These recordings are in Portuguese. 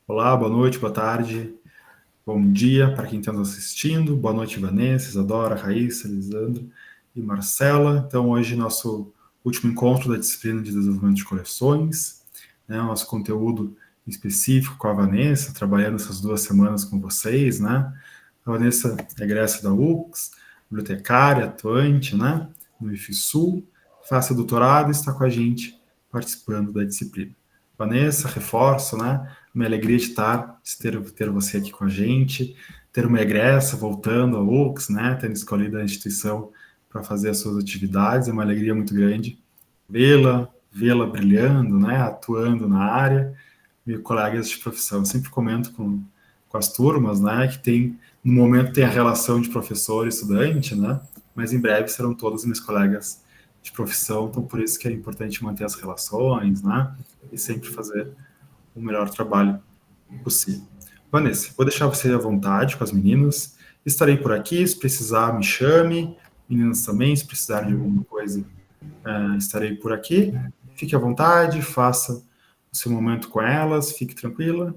Olá, boa noite, boa tarde, bom dia para quem está nos assistindo. Boa noite, Vanessa, Isadora, Raíssa, Lisandra e Marcela. Então, hoje, nosso último encontro da disciplina de desenvolvimento de coleções, né? Nosso conteúdo específico com a Vanessa, trabalhando essas 2 semanas com vocês, né? A Vanessa é egressa da UX, bibliotecária, atuante, né? No IFSU, faz seu doutorado e está com a gente participando da disciplina. Vanessa, reforço, né? Uma alegria de ter você aqui com a gente, ter uma egressa voltando ao UX, né? Tendo escolhido a instituição para fazer as suas atividades, é uma alegria muito grande vê-la brilhando, né? Atuando na área, e colegas de profissão. Eu sempre comento com as turmas, né? Que tem, no momento, tem a relação de professor e estudante, né? Mas em breve serão todos meus colegas de profissão, então por isso que é importante manter as relações, né? E sempre fazer o melhor trabalho possível. Vanessa, vou deixar você à vontade com as meninas. Estarei por aqui, se precisar, me chame. Meninas também, se precisarem de alguma coisa, estarei por aqui. Fique à vontade, faça o seu momento com elas, fique tranquila.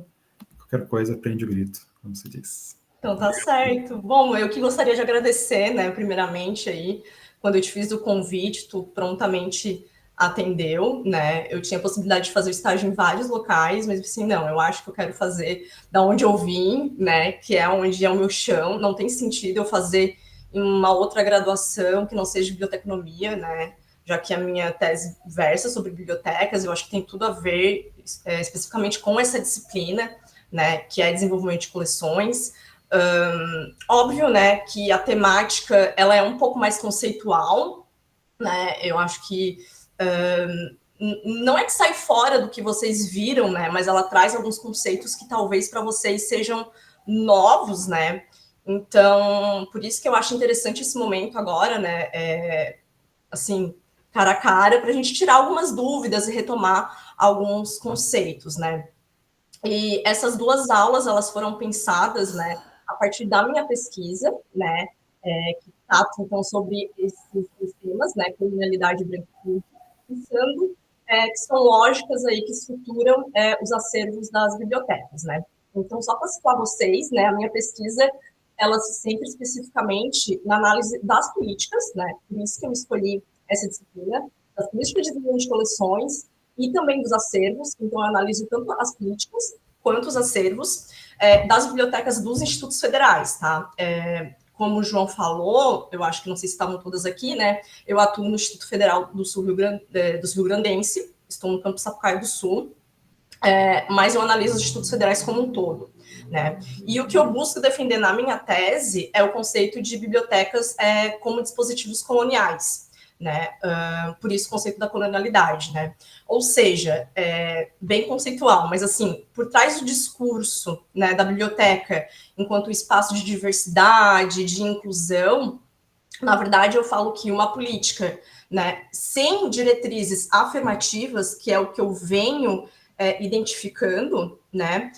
Qualquer coisa, prende o grito, como se diz. Então tá certo. Bom, eu que gostaria de agradecer, né, primeiramente aí, quando eu te fiz o convite, tu prontamente atendeu, né? Eu tinha a possibilidade de fazer o estágio em vários locais, mas assim, não, eu acho que eu quero fazer da onde eu vim, né, que é onde é o meu chão. Não tem sentido eu fazer em uma outra graduação que não seja biblioteconomia, né? Já que a minha tese versa sobre bibliotecas, eu acho que tem tudo a ver especificamente com essa disciplina, né, que é desenvolvimento de coleções. Óbvio, né, que a temática ela é um pouco mais conceitual, né? Eu acho que não é que sai fora do que vocês viram, né? Mas ela traz alguns conceitos que talvez para vocês sejam novos, né? Então, por isso que eu acho interessante esse momento agora, né? Assim, cara a cara, para a gente tirar algumas dúvidas e retomar alguns conceitos, né? E essas duas aulas, elas foram pensadas, né, a partir da minha pesquisa, né, que trata, então, sobre esses temas, né, criminalidade e branquitude, pensando que são lógicas aí que estruturam os acervos das bibliotecas, né. Então, só para citar vocês, né, a minha pesquisa, ela se centra especificamente na análise das políticas, né, por isso que eu escolhi essa disciplina, das políticas de desenvolvimento de coleções, e também dos acervos, então eu analiso tanto as políticas quanto os acervos das bibliotecas dos institutos federais, tá? Como o João falou, eu acho que não sei se estavam todas aqui, né? Eu atuo no Instituto Federal do Sul Rio Grandense, estou no campus Sapucaí do Sul, mas eu analiso os institutos federais como um todo. Né? E o que eu busco defender na minha tese é o conceito de bibliotecas como dispositivos coloniais, né? Por isso o conceito da colonialidade, né? Ou seja, bem conceitual, mas assim, por trás do discurso, né, da biblioteca enquanto espaço de diversidade, de inclusão, na verdade eu falo que uma política, né, sem diretrizes afirmativas, que é o que eu venho identificando, né,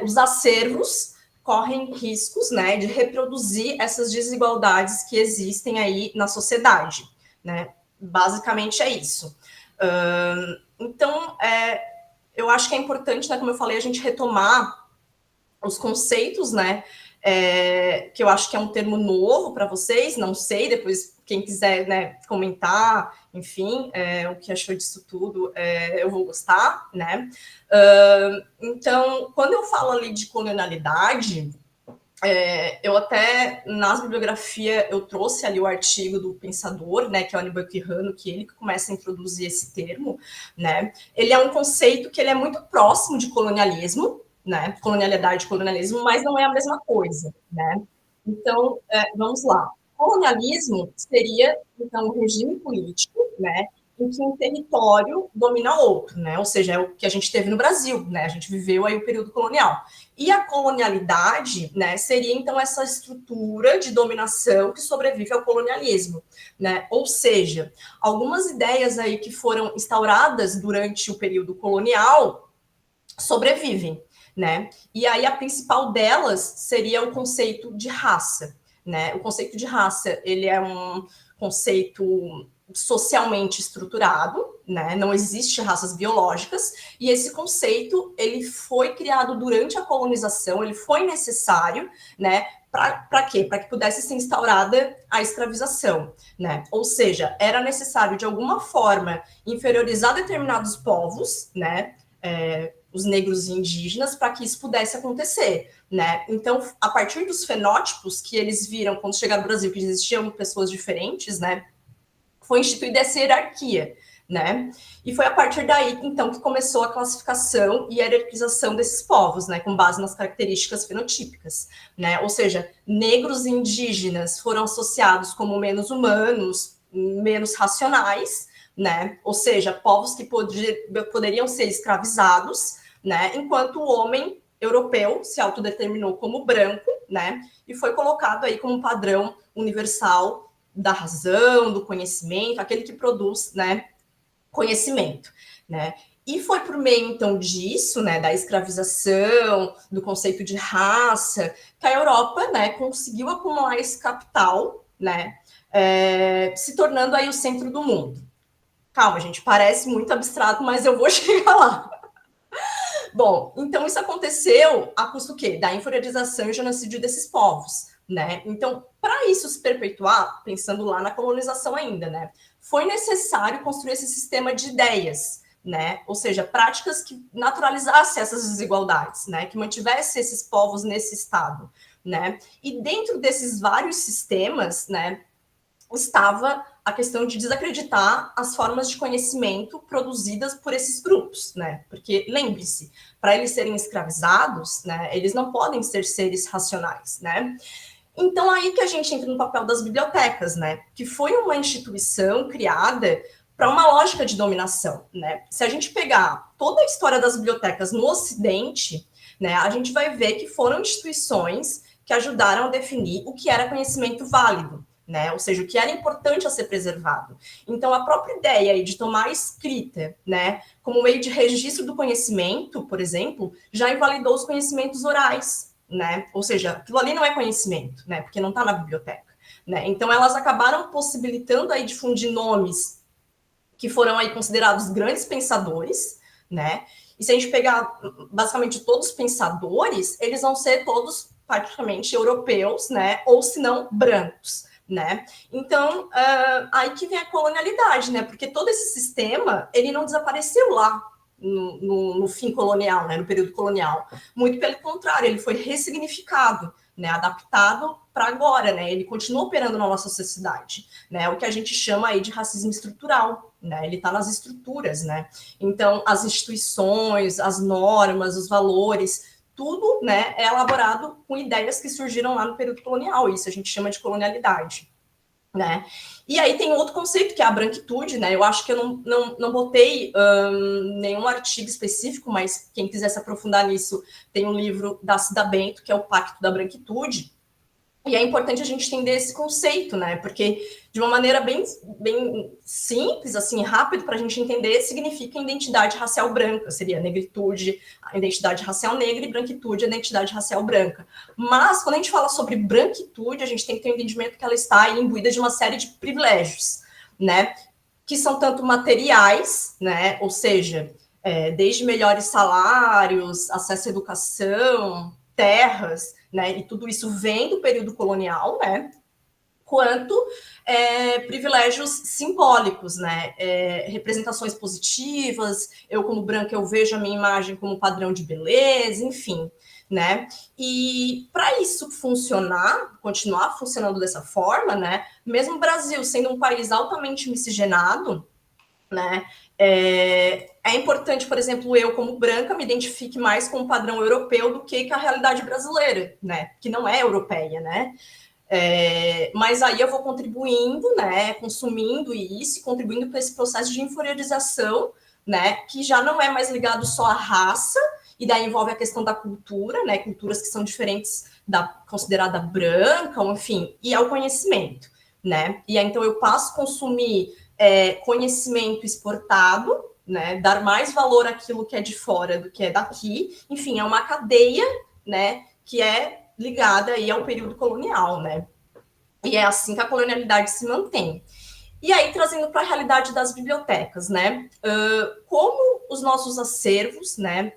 os acervos correm riscos, né, de reproduzir essas desigualdades que existem aí na sociedade, né? Basicamente é isso. Então, eu acho que é importante, né, como eu falei, a gente retomar os conceitos, né, que eu acho que é um termo novo para vocês, não sei, depois quem quiser, né, comentar, enfim, o que achou disso tudo, eu vou gostar, né. Então, quando eu falo ali de colonialidade, eu até, nas bibliografia, eu trouxe ali o artigo do pensador, né, que é o Aníbal Quijano, que ele que começa a introduzir esse termo, né. Ele é um conceito que ele é muito próximo de colonialismo, né, colonialidade e colonialismo, mas não é a mesma coisa, né. Então, vamos lá. Colonialismo seria, então, um regime político, né, em que um território domina outro, né, ou seja, é o que a gente teve no Brasil, né, a gente viveu aí o período colonial. E a colonialidade, né, seria então essa estrutura de dominação que sobrevive ao colonialismo, né? Ou seja, algumas ideias aí que foram instauradas durante o período colonial sobrevivem, né? E aí a principal delas seria o conceito de raça, né? O conceito de raça, ele é um conceito socialmente estruturado, né? Não existe raças biológicas, e esse conceito ele foi criado durante a colonização, ele foi necessário, né? Para quê? Para que pudesse ser instaurada a escravização, né? Ou seja, era necessário de alguma forma inferiorizar determinados povos, né? Os negros e indígenas, para que isso pudesse acontecer, né? Então, a partir dos fenótipos que eles viram quando chegaram no Brasil, que existiam pessoas diferentes, né? Foi instituída essa hierarquia, né? E foi a partir daí, então, que começou a classificação e hierarquização desses povos, né? Com base nas características fenotípicas, né? Ou seja, negros e indígenas foram associados como menos humanos, menos racionais, né? Ou seja, povos que poderiam ser escravizados, né? Enquanto o homem europeu se autodeterminou como branco, né? E foi colocado aí como padrão universal da razão, do conhecimento, aquele que produz, né, conhecimento, né? E foi por meio, então, disso, né, da escravização, do conceito de raça, que a Europa, né, conseguiu acumular esse capital, né, se tornando aí o centro do mundo. Calma, gente, parece muito abstrato, mas eu vou chegar lá. Bom, então isso aconteceu a custo do quê? Da inferiorização e genocídio desses povos, né? Então, para isso se perpetuar, pensando lá na colonização ainda, né? Foi necessário construir esse sistema de ideias, né? Ou seja, práticas que naturalizassem essas desigualdades, né? Que mantivesse esses povos nesse estado, né? E dentro desses vários sistemas, né? Estava a questão de desacreditar as formas de conhecimento produzidas por esses grupos, né? Porque lembre-se, para eles serem escravizados, né, eles não podem ser seres racionais, né? Então aí que a gente entra no papel das bibliotecas, né? Que foi uma instituição criada para uma lógica de dominação, né? Se a gente pegar toda a história das bibliotecas no Ocidente, né, a gente vai ver que foram instituições que ajudaram a definir o que era conhecimento válido, né? Ou seja, o que era importante a ser preservado. Então, a própria ideia aí de tomar a escrita, né, como meio de registro do conhecimento, por exemplo, já invalidou os conhecimentos orais, né? Ou seja, aquilo ali não é conhecimento, né? Porque não está na biblioteca, né? Então, elas acabaram possibilitando aí difundir nomes que foram aí considerados grandes pensadores, né? E se a gente pegar basicamente todos os pensadores, eles vão ser todos praticamente europeus, né? Ou se não brancos, né? Então, aí que vem a colonialidade, né? Porque todo esse sistema, ele não desapareceu lá no fim colonial, né? No período colonial. Muito pelo contrário, ele foi ressignificado, né? Adaptado para agora, né? Ele continua operando na nossa sociedade, né? O que a gente chama aí de racismo estrutural, né? Ele está nas estruturas, né? Então, as instituições, as normas, os valores, tudo, né, é elaborado com ideias que surgiram lá no período colonial. Isso a gente chama de colonialidade, né? E aí tem outro conceito que é a branquitude, né? Eu acho que eu não botei nenhum artigo específico, mas quem quiser se aprofundar nisso, tem um livro da Cida Bento, que é o Pacto da Branquitude. E é importante a gente entender esse conceito, né? Porque de uma maneira bem simples, assim, rápido para a gente entender, significa identidade racial branca, seria negritude, a identidade racial negra, e branquitude, a identidade racial branca. Mas quando a gente fala sobre branquitude, a gente tem que ter um entendimento que ela está imbuída de uma série de privilégios, né? Que são tanto materiais, né? Ou seja, desde melhores salários, acesso à educação, terras, né, e tudo isso vem do período colonial, né, quanto privilégios simbólicos, né, representações positivas, eu como branca eu vejo a minha imagem como padrão de beleza, enfim, né, e para isso funcionar, continuar funcionando dessa forma, né, mesmo o Brasil sendo um país altamente miscigenado, né, é importante, por exemplo, eu, como branca, me identifique mais com o padrão europeu do que com a realidade brasileira, né? Que não é europeia, né? Mas aí eu vou contribuindo, né? Consumindo isso, contribuindo para esse processo de inferiorização, né? Que já não é mais ligado só à raça, e daí envolve a questão da cultura, né? Culturas que são diferentes da considerada branca, enfim, e ao conhecimento, né? E aí, então eu passo a consumir conhecimento exportado, né, dar mais valor àquilo que é de fora do que é daqui, enfim, é uma cadeia, né, que é ligada aí ao período colonial, né, e é assim que a colonialidade se mantém. E aí, trazendo para a realidade das bibliotecas, né? Como os nossos acervos, né?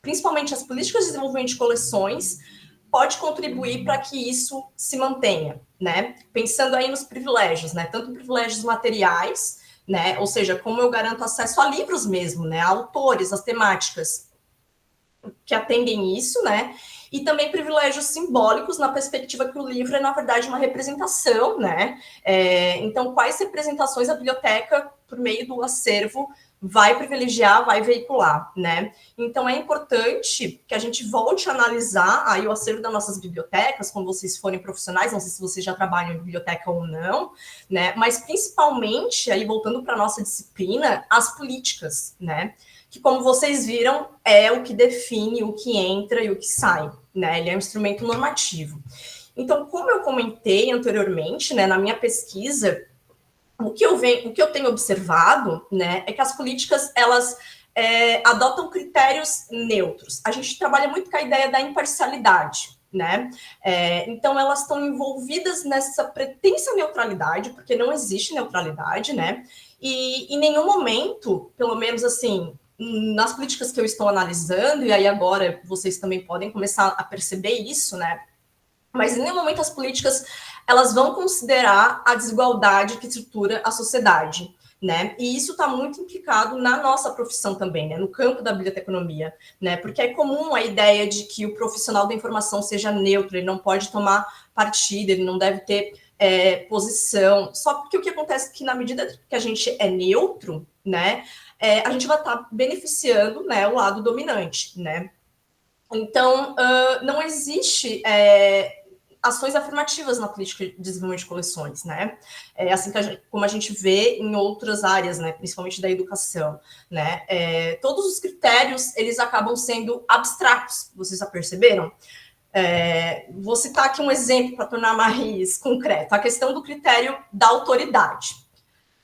Principalmente as políticas de desenvolvimento de coleções, pode contribuir para que isso se mantenha, né? Pensando aí nos privilégios, né? Tanto privilégios materiais, né? Ou seja, como eu garanto acesso a livros mesmo, né? A autores, as temáticas que atendem isso, né? E também privilégios simbólicos na perspectiva que o livro é, na verdade, uma representação, né? Então, quais representações a biblioteca, por meio do acervo, vai privilegiar, vai veicular, né? Então, é importante que a gente volte a analisar aí o acervo das nossas bibliotecas, quando vocês forem profissionais, não sei se vocês já trabalham em biblioteca ou não, né? Mas, principalmente, aí voltando para a nossa disciplina, as políticas, né? Que, como vocês viram, é o que define o que entra e o que sai, né? Ele é um instrumento normativo. Então, como eu comentei anteriormente, né, na minha pesquisa, o que eu tenho observado, né, é que as políticas, elas adotam critérios neutros. A gente trabalha muito com a ideia da imparcialidade, né? Então, elas estão envolvidas nessa pretensa neutralidade, porque não existe neutralidade, né? E em nenhum momento, pelo menos assim, nas políticas que eu estou analisando, e aí agora vocês também podem começar a perceber isso, né? Mas em nenhum momento as políticas elas vão considerar a desigualdade que estrutura a sociedade, né? E isso está muito implicado na nossa profissão também, né? No campo da biblioteconomia, né? Porque é comum a ideia de que o profissional da informação seja neutro, ele não pode tomar partido, ele não deve ter posição. Só porque o que acontece é que na medida que a gente é neutro, né? A gente vai estar beneficiando, né, o lado dominante, né? Então, não existe ações afirmativas na política de desenvolvimento de coleções, né? Assim como a gente vê em outras áreas, né? Principalmente da educação, né? Todos os critérios, eles acabam sendo abstratos, vocês já perceberam? Vou citar aqui um exemplo para tornar mais concreto. A questão do critério da autoridade.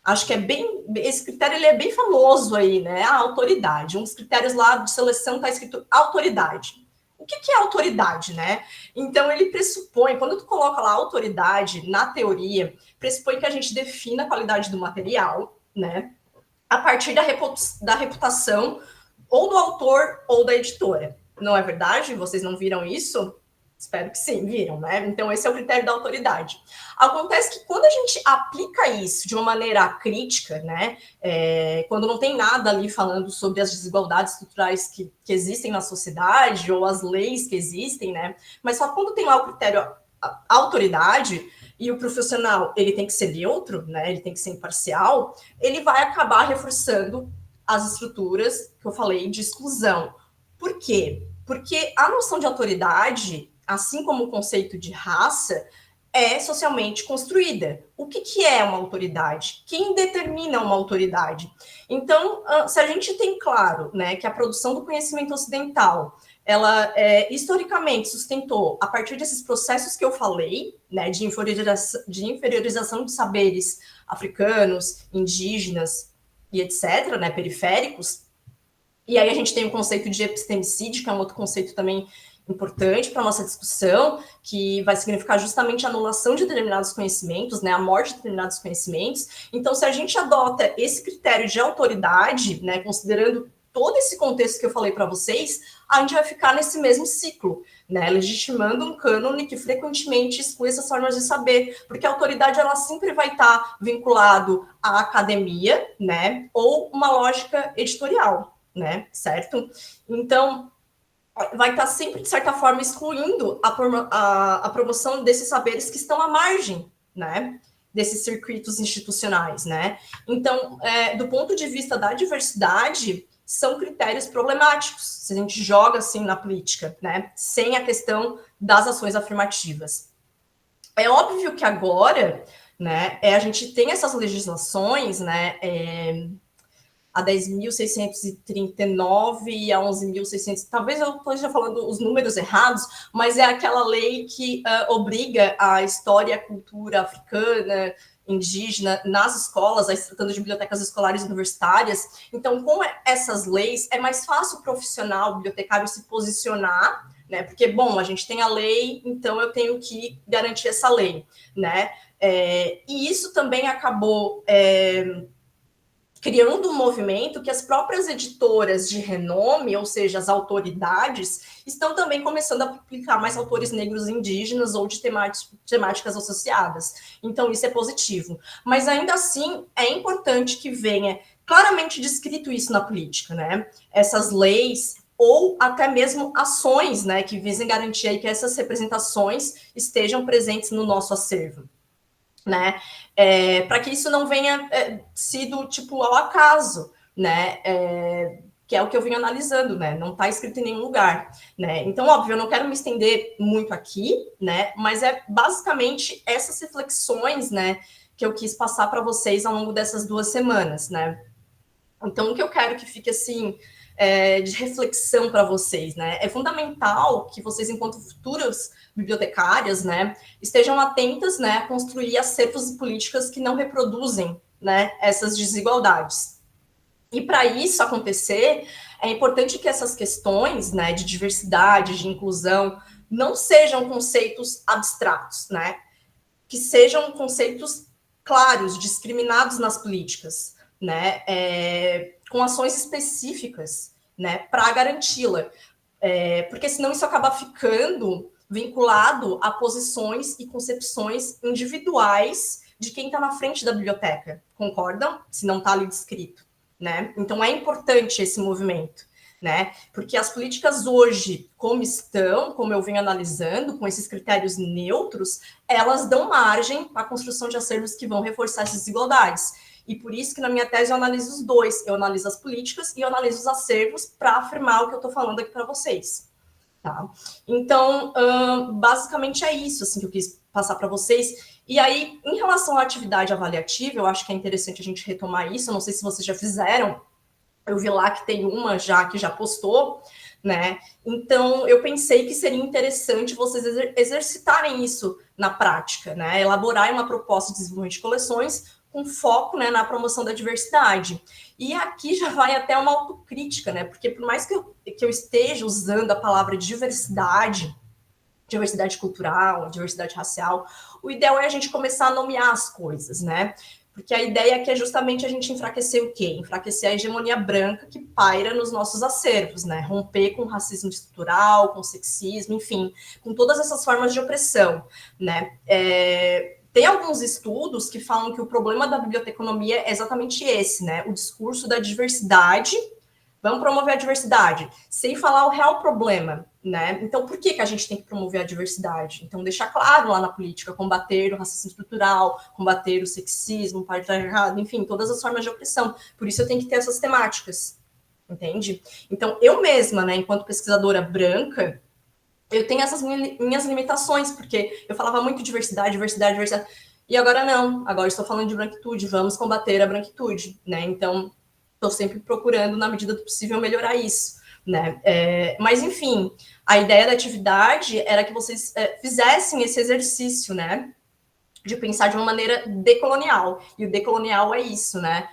Acho que esse critério ele é bem famoso aí, né? A autoridade. Um dos critérios lá de seleção está escrito autoridade. O que é autoridade, né? Então, ele pressupõe, quando tu coloca lá autoridade na teoria, pressupõe que a gente defina a qualidade do material, né? A partir da reputação ou do autor ou da editora. Não é verdade? Vocês não viram isso? Espero que sim, viram, né? Então, esse é o critério da autoridade. Acontece que quando a gente aplica isso de uma maneira crítica, né? Quando não tem nada ali falando sobre as desigualdades estruturais que existem na sociedade ou as leis que existem, né? Mas só quando tem lá o critério autoridade e o profissional ele tem que ser neutro, né? Ele tem que ser imparcial, ele vai acabar reforçando as estruturas que eu falei de exclusão. Por quê? Porque a noção de autoridade, assim como o conceito de raça, é socialmente construída. O que é uma autoridade? Quem determina uma autoridade? Então, se a gente tem claro, né, que a produção do conhecimento ocidental, ela historicamente sustentou a partir desses processos que eu falei, né, de inferiorização de saberes africanos, indígenas e etc., né, periféricos. E aí a gente tem o conceito de epistemicídio, que é um outro conceito também importante para a nossa discussão, que vai significar justamente a anulação de determinados conhecimentos, né, a morte de determinados conhecimentos. Então, se a gente adota esse critério de autoridade, né, considerando todo esse contexto que eu falei para vocês, a gente vai ficar nesse mesmo ciclo, né, legitimando um cânone que frequentemente exclui essas formas de saber, porque a autoridade ela sempre vai estar vinculado à academia, né, ou uma lógica editorial, né, certo? Então, vai estar sempre, de certa forma, excluindo a promoção desses saberes que estão à margem, né, desses circuitos institucionais, né? Então, do ponto de vista da diversidade, são critérios problemáticos, se a gente joga assim na política, né, sem a questão das ações afirmativas. É óbvio que agora, né, a gente tem essas legislações, né, a 10.639 e a 11.600, talvez eu esteja falando os números errados, mas é aquela lei que obriga a história e a cultura africana, indígena, nas escolas, tratando de bibliotecas escolares universitárias. Então, com essas leis, é mais fácil o profissional, o bibliotecário, se posicionar, né? Porque, bom, a gente tem a lei, então eu tenho que garantir essa lei, né? E isso também acabou criando um movimento que as próprias editoras de renome, ou seja, as autoridades, estão também começando a publicar mais autores negros e indígenas ou de temáticas associadas. Então, isso é positivo. Mas, ainda assim, é importante que venha claramente descrito isso na política, né? Essas leis ou até mesmo ações, né, que visem garantir aí que essas representações estejam presentes no nosso acervo, né? Para que isso não venha sido tipo ao acaso, né? Que é o que eu venho analisando, né? Não está escrito em nenhum lugar, né? Então, óbvio, eu não quero me estender muito aqui, né? Mas é basicamente essas reflexões, né, que eu quis passar para vocês ao longo dessas 2 semanas, né? Então, o que eu quero que fique assim de reflexão para vocês, né? É fundamental que vocês, enquanto futuras bibliotecárias, né, estejam atentas, né, a construir acervos e políticas que não reproduzem, né, essas desigualdades. E para isso acontecer, é importante que essas questões, né, de diversidade, de inclusão, não sejam conceitos abstratos, né? Que sejam conceitos claros, discriminados nas políticas, né? Com ações específicas, né, para garanti-la. Porque senão isso acaba ficando vinculado a posições e concepções individuais de quem está na frente da biblioteca. Concordam? Se não está ali descrito, né? Então é importante esse movimento, né? Porque as políticas hoje, como estão, como eu venho analisando, com esses critérios neutros, elas dão margem à construção de acervos que vão reforçar essas desigualdades. E por isso que na minha tese eu analiso os dois. Eu analiso as políticas e eu analiso os acervos para afirmar o que eu estou falando aqui para vocês. Tá? Então, basicamente é isso assim, que eu quis passar para vocês. E aí, em relação à atividade avaliativa, eu acho que é interessante a gente retomar isso. Eu não sei se vocês já fizeram. Eu vi lá que tem uma que já postou, né? Então, eu pensei que seria interessante vocês exercitarem isso na prática, né? Elaborar uma proposta de desenvolvimento de coleções com foco, né, na promoção da diversidade. E aqui já vai até uma autocrítica, né? Porque por mais que eu esteja usando a palavra diversidade cultural, diversidade racial, o ideal é a gente começar a nomear as coisas, né? Porque a ideia aqui é justamente a gente enfraquecer o quê? Enfraquecer a hegemonia branca que paira nos nossos acervos, né? Romper com o racismo estrutural, com o sexismo, enfim, com todas essas formas de opressão, né? Tem alguns estudos que falam que o problema da biblioteconomia é exatamente esse, né? O discurso da diversidade. Vamos promover a diversidade, sem falar o real problema, né? Então, por que a gente tem que promover a diversidade? Então, deixar claro lá na política, combater o racismo estrutural, combater o sexismo, o patriarcado, enfim, todas as formas de opressão. Por isso eu tenho que ter essas temáticas, entende? Então, eu mesma, né, enquanto pesquisadora branca, eu tenho essas minhas limitações, porque eu falava muito diversidade, e agora não, agora estou falando de branquitude, vamos combater a branquitude, né? Então, estou sempre procurando, na medida do possível, melhorar isso, né? Mas, enfim, a ideia da atividade era que vocês fizessem esse exercício, né? De pensar de uma maneira decolonial. E o decolonial é isso, né?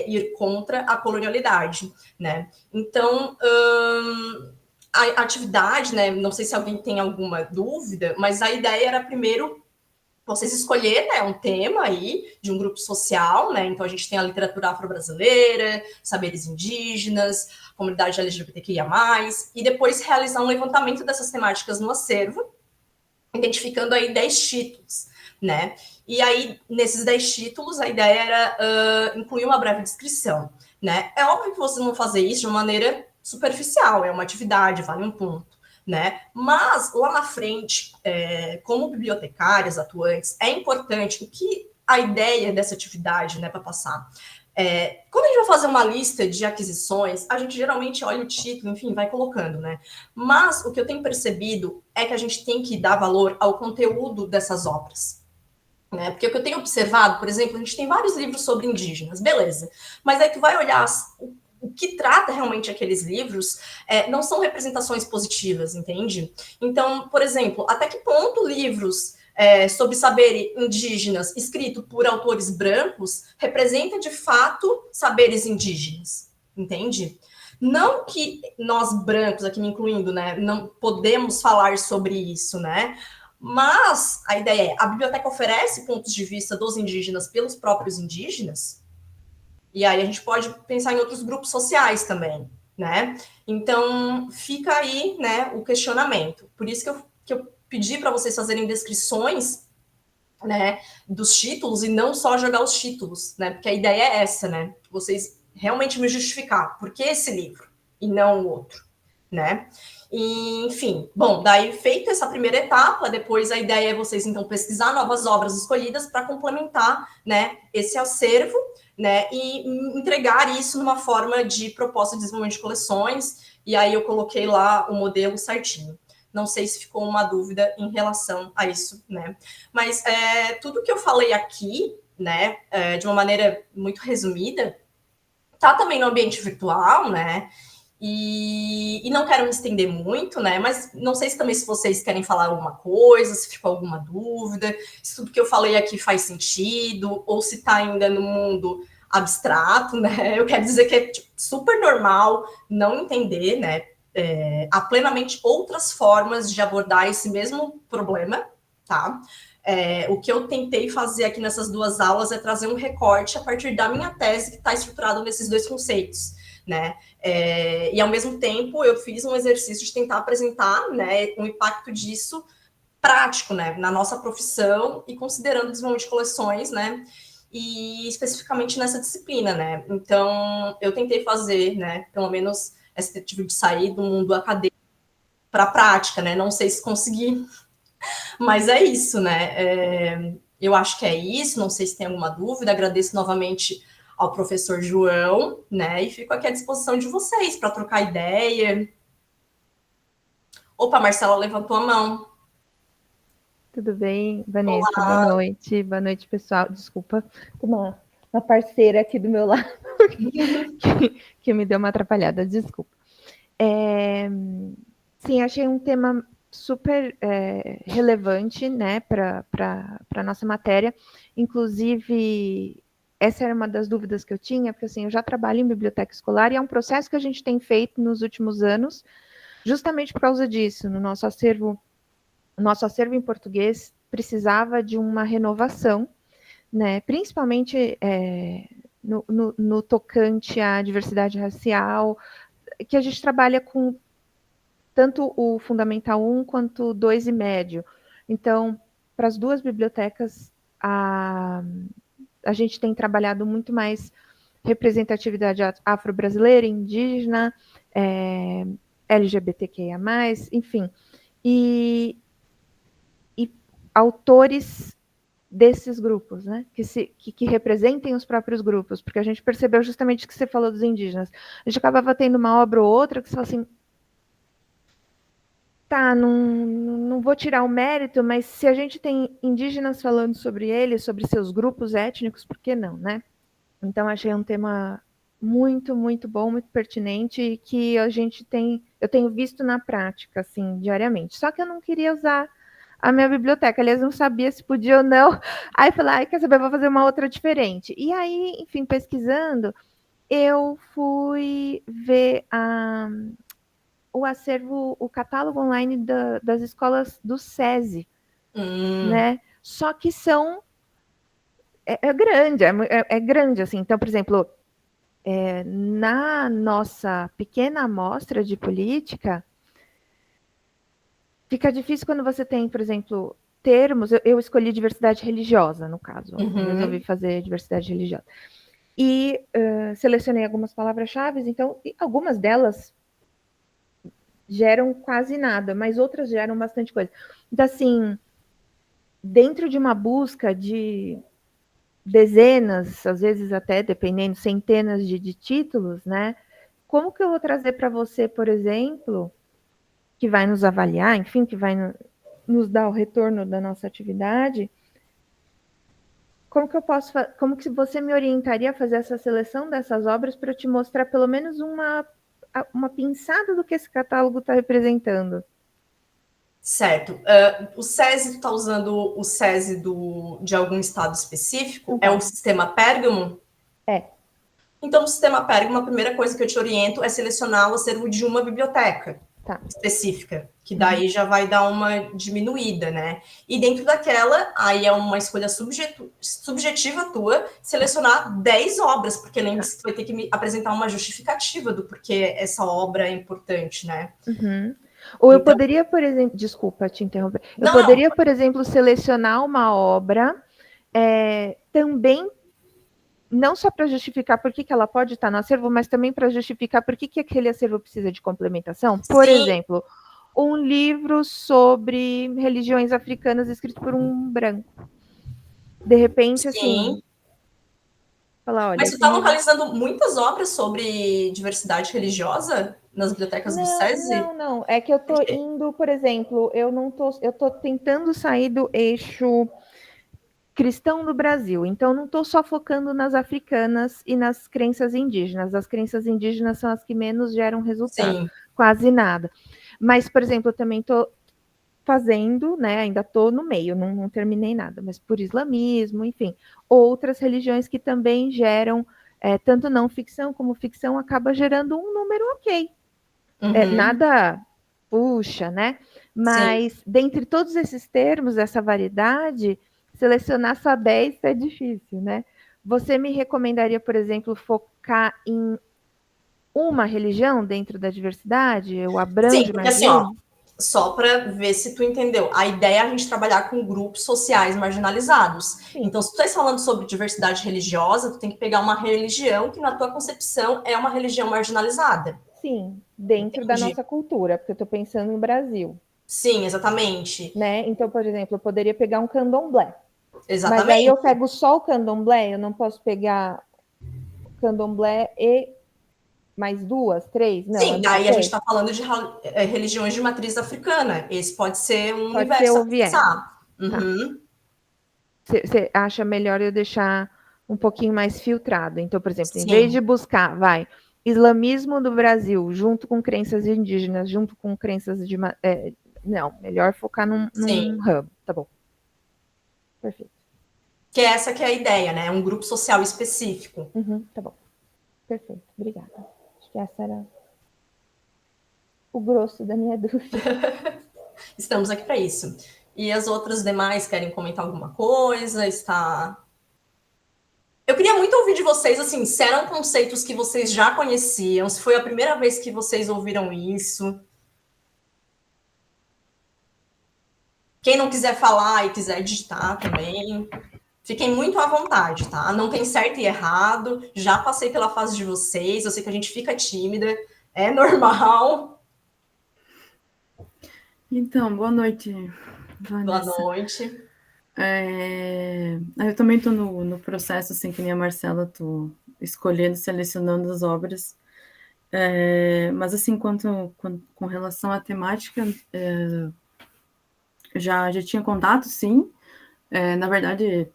Ir contra a colonialidade, né? Então, a atividade, né? Não sei se alguém tem alguma dúvida, mas a ideia era, primeiro, vocês escolher, né, um tema aí de um grupo social, né? Então a gente tem a literatura afro-brasileira, saberes indígenas, comunidade LGBTQIA+, e depois realizar um levantamento dessas temáticas no acervo, identificando aí 10 títulos, né? E aí, nesses 10 títulos, a ideia era incluir uma breve descrição, né? É óbvio que vocês vão fazer isso de uma maneira superficial, é uma atividade, vale um ponto, né? Mas lá na frente, como bibliotecárias atuantes, é importante o que a ideia dessa atividade, né, para passar. Quando a gente vai fazer uma lista de aquisições, a gente geralmente olha o título, enfim, vai colocando, né? Mas o que eu tenho percebido é que a gente tem que dar valor ao conteúdo dessas obras. Né? Porque o que eu tenho observado, por exemplo, a gente tem vários livros sobre indígenas, beleza. Mas aí tu vai olhar o que trata realmente aqueles livros não são representações positivas, entende? Então, por exemplo, até que ponto livros sobre saberes indígenas escrito por autores brancos representa de fato saberes indígenas, entende? Não que nós brancos, aqui me incluindo, né, não podemos falar sobre isso, né? Mas a ideia é, a biblioteca oferece pontos de vista dos indígenas pelos próprios indígenas, e aí a gente pode pensar em outros grupos sociais também, né? Então, fica aí, né, o questionamento. Por isso que eu pedi para vocês fazerem descrições, né, dos títulos e não só jogar os títulos, né? Porque a ideia é essa, né? Vocês realmente me justificar por que esse livro e não o outro, né? E, enfim, bom, daí feita essa primeira etapa, depois a ideia é vocês então pesquisar novas obras escolhidas para complementar, né, esse acervo, né, e entregar isso numa forma de proposta de desenvolvimento de coleções. E aí eu coloquei lá o modelo certinho. Não sei se ficou uma dúvida em relação a isso, né? Mas tudo que eu falei aqui, né, de uma maneira muito resumida, tá também no ambiente virtual, né? E não quero me estender muito, né? Mas não sei se também se vocês querem falar alguma coisa, se ficou alguma dúvida, se tudo que eu falei aqui faz sentido, ou se está ainda no mundo abstrato, né? Eu quero dizer que é tipo, super normal não entender, né? Há plenamente outras formas de abordar esse mesmo problema, tá? O que eu tentei fazer aqui nessas duas aulas é trazer um recorte a partir da minha tese que está estruturado nesses dois conceitos, né? E ao mesmo tempo eu fiz um exercício de tentar apresentar, né, o impacto disso prático, né, na nossa profissão e considerando o desenvolvimento de coleções, né, e especificamente nessa disciplina, né. Então eu tentei fazer, né, pelo menos essa tentativa de sair do mundo acadêmico para a prática, né. Não sei se consegui, mas é isso, né. Eu acho que é isso. Não sei se tem alguma dúvida. Agradeço novamente ao professor João, né? E fico aqui à disposição de vocês para trocar ideia. Opa, a Marcela levantou a mão. Tudo bem, Vanessa? Olá. Boa noite. Boa noite, pessoal. Desculpa, uma parceira aqui do meu lado que me deu uma atrapalhada, desculpa. Sim, achei um tema super relevante, né, para a nossa matéria. Inclusive, essa era uma das dúvidas que eu tinha, porque assim, eu já trabalho em biblioteca escolar e é um processo que a gente tem feito nos últimos anos, justamente por causa disso. No nosso acervo em português precisava de uma renovação, né, principalmente no tocante à diversidade racial, que a gente trabalha com tanto o Fundamental 1 quanto o 2 e médio. Então, para as duas bibliotecas, a gente tem trabalhado muito mais representatividade afro-brasileira, indígena, LGBTQIA+, enfim. E autores desses grupos, né? Que representem os próprios grupos, porque a gente percebeu justamente o que você falou dos indígenas. A gente acabava tendo uma obra ou outra que você fala assim, tá, não vou tirar o mérito, mas se a gente tem indígenas falando sobre eles, sobre seus grupos étnicos, por que não, né? Então, achei um tema muito, muito bom, muito pertinente e que eu tenho visto na prática, assim, diariamente. Só que eu não queria usar a minha biblioteca, aliás, não sabia se podia ou não. Aí falei, quer saber, vou fazer uma outra diferente. E aí, enfim, pesquisando, eu fui ver o acervo, o catálogo online das escolas do SESI, né? Só que é grande, é grande, assim. Então, por exemplo, na nossa pequena amostra de política, fica difícil quando você tem, por exemplo, termos. Eu escolhi diversidade religiosa, no caso. Eu resolvi fazer diversidade religiosa. E selecionei algumas palavras-chave, então, algumas delas geram quase nada, mas outras geram bastante coisa. Então, assim, dentro de uma busca de dezenas, às vezes até, dependendo, centenas de títulos, né? Como que eu vou trazer para você, por exemplo, que vai nos avaliar, enfim, que vai nos dar o retorno da nossa atividade, como que você me orientaria a fazer essa seleção dessas obras para eu te mostrar pelo menos uma pinçada do que esse catálogo está representando? Certo. O SESI, está usando o SESI de algum estado específico? É o sistema Pérgamo? É. Então, no sistema Pérgamo, a primeira coisa que eu te oriento é selecionar o acervo de uma biblioteca específica, que daí já vai dar uma diminuída, né? E dentro daquela, aí é uma escolha subjetiva tua, selecionar 10 obras, porque lembre-se que tu vai ter que me apresentar uma justificativa do porquê essa obra é importante, né? Ou eu poderia, por exemplo, desculpa te interromper, eu poderia, por exemplo, selecionar uma obra também, não só para justificar por que ela pode estar no acervo, mas também para justificar por que aquele acervo precisa de complementação. Por exemplo, um livro sobre religiões africanas escrito por um branco. De repente, assim... Falar, olha, mas tu está localizando muitas obras sobre diversidade religiosa nas bibliotecas do SESI? Não. É que eu estou indo, por exemplo, eu estou tentando sair do eixo cristão do Brasil. Então, não estou só focando nas africanas e nas crenças indígenas. As crenças indígenas são as que menos geram resultado. Quase nada. Mas, por exemplo, eu também estou fazendo, né? Ainda estou no meio, não terminei nada, mas por islamismo, enfim, outras religiões que também geram, tanto não ficção como ficção, acaba gerando um número ok. Nada puxa, né? Mas, dentre todos esses termos, essa variedade, selecionar só 10 é difícil, né? Você me recomendaria, por exemplo, focar em uma religião dentro da diversidade? Eu abranjo porque mais assim, ó, só para ver se tu entendeu. A ideia é a gente trabalhar com grupos sociais marginalizados. Então, se tu estás falando sobre diversidade religiosa, tu tem que pegar uma religião que, na tua concepção, é uma religião marginalizada. Sim, dentro da nossa cultura, porque eu estou pensando no Brasil. Sim, exatamente. Né? Então, por exemplo, eu poderia pegar um candomblé. Exatamente. Mas aí eu pego só o candomblé, eu não posso pegar candomblé e mais 2, 3? Não. Sim, daí a gente está falando de religiões de matriz africana. Esse pode ser um universo a pensar. Você acha melhor eu deixar um pouquinho mais filtrado? Então, por exemplo, em vez de buscar, islamismo do Brasil, junto com crenças indígenas, junto com crenças de... não, melhor focar num hub. Tá bom. Perfeito. Que essa que é a ideia, né? Um grupo social específico. Tá bom. Perfeito. Obrigada. Acho que essa era o grosso da minha dúvida. Estamos aqui para isso. E as outras demais querem comentar alguma coisa? Eu queria muito ouvir de vocês, assim, se eram conceitos que vocês já conheciam, se foi a primeira vez que vocês ouviram isso. Quem não quiser falar e quiser digitar também, fiquem muito à vontade, tá? Não tem certo e errado, já passei pela fase de vocês, eu sei que a gente fica tímida, é normal. Então, boa noite, Vanessa. Boa noite. Eu também estou no processo, assim, que nem a Marcela, estou escolhendo, selecionando as obras, mas, assim, com relação à temática, já tinha contato, sim. Na verdade,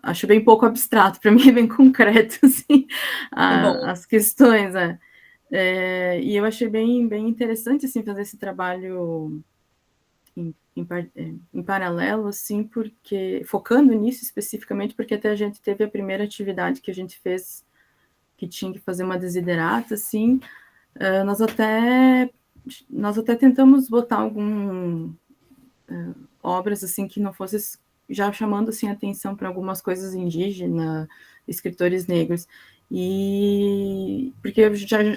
acho bem pouco abstrato, para mim é bem concreto, assim, as questões, e eu achei bem interessante, assim, fazer esse trabalho em paralelo, assim, porque, focando nisso especificamente, porque até a gente teve a primeira atividade que a gente fez, que tinha que fazer uma desiderata, assim, nós até tentamos botar obras, assim, que não fosse já chamando, assim, atenção para algumas coisas indígenas, escritores negros, e porque